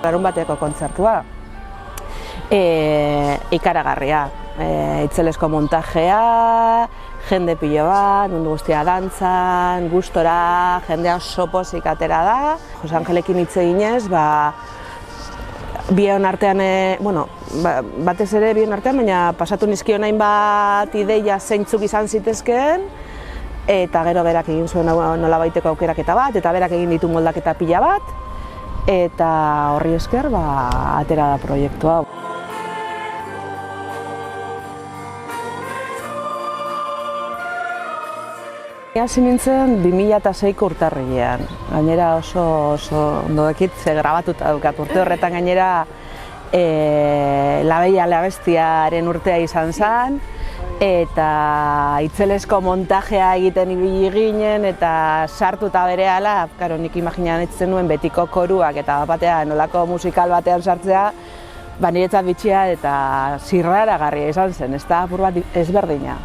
Larunbateko kontzertua. Ikaragarria. Itzelesko montajea, jende pilo bat, mundu guztia dantzan, gustora, jendea oso pozik atera da. Jose Angelekin hitz eginez, bion artean, batez ere bion artean, baina pasatu nizkion hainbat ideia zeintzuk izan zitezkeen, eta gero berak egin zuen nolabaiteko aukeraketa bat, eta berak egin ditu moldaketa pila bat, eta horri esker atera da proiektua. Hasi nintzen 2006ko urtarrilean, gainera oso ondo dakit ze grabatuta daukat. Urte horretan gainera La Bella la Bestiaren urtea izan zen, eta itzelesko montajea egiten ibili ginen, eta sartuta berehala, nik imaginatzen nuen betiko koruak eta batean nolako musikal batean sartzea, niretzat bitxia eta zirraragarria izan zen, ez da apur bat ezberdina.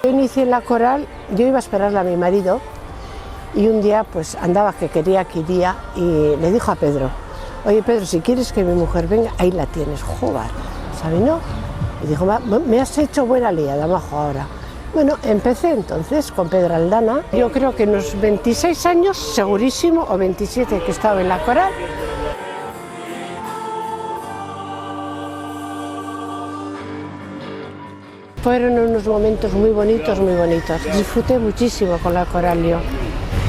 Yo inicié en la coral, yo iba a esperarle a mi marido y un día pues andaba que quería que iría y le dijo a Pedro, oye Pedro, si quieres que mi mujer venga, ahí la tienes, joder, ¿sabes no? Y dijo, me has hecho buena liada, majo, ahora. Bueno, empecé entonces con Pedro Aldana, yo creo que unos 26 años, segurísimo, o 27 que estaba en la coral. Fueron unos momentos muy bonitos, muy bonitos. Disfruté muchísimo con la coral yo.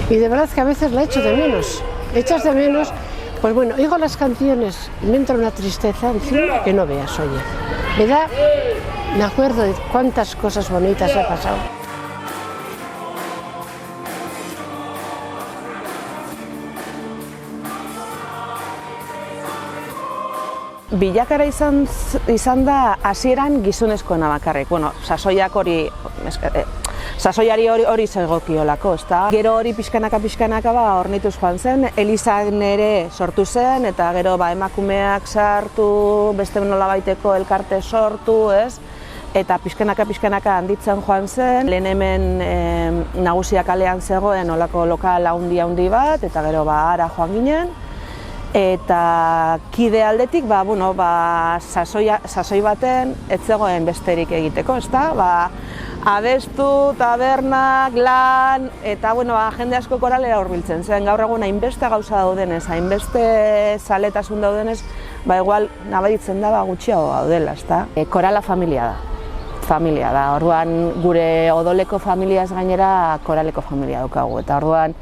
Y de verdad que a veces la echo de menos. Echas de menos, pues bueno, oigo las canciones y me entra una tristeza encima que no veas, oye. Me acuerdo de cuántas cosas bonitas he pasado. Bilakara izan da hasieran gizonezkoena bakarrik. Sasoiak sasoiari hori zegokiolako, ezta? Gero hori pixkanaka hornituz joan zen, Elizan ere sortu zen, eta gero emakumeak sartu, beste nolabaiteko elkarte sortu, ez? Eta pixkanaka handitzen joan zen, lehen hemen Nagusia kalean zegoen olako lokal handi bat, eta gero ara joan ginen. Eta kide aldetik, sasoi baten ez zegoen besterik egiteko, ezta? Abestu, tabernak, lan, eta jende asko koralera hurbiltzen zen. Gaur egun hainbeste gauza daudenez, hainbeste zaletasun daudenez, igual nabaritzen da gutxiago daudela, ezta? Korala familia da. Orduan gure odoleko familiaz gainera koraleko familia daukagu, eta orduan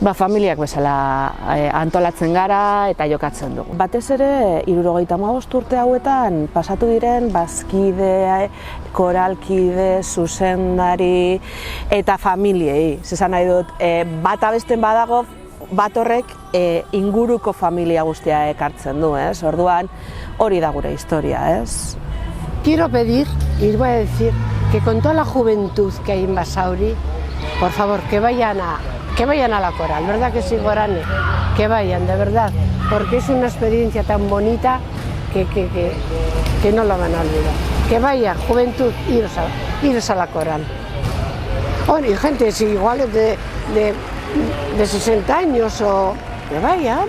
familiak bezala antolatzen gara eta jokatzen dugu. Batez ere, 75 urte hauetan pasatu diren bazkide, koralkide, zuzendari eta familiei. Zezan nahi dut, bat abesten badago, bat horrek inguruko familia guztia ekartzen du, ez? Orduan, hori da gure historia, ez? Quiero pedir, y voy a decir, que con toda la juventud que hay en Basauri, por favor, que vayan a la coral, ¿verdad que sí, Gorane? Que vayan, de verdad, porque es una experiencia tan bonita que no lo van a olvidar. Que vayan, juventud, iros a la coral. Bueno, y gente, si igual es de 60 años, que vayan.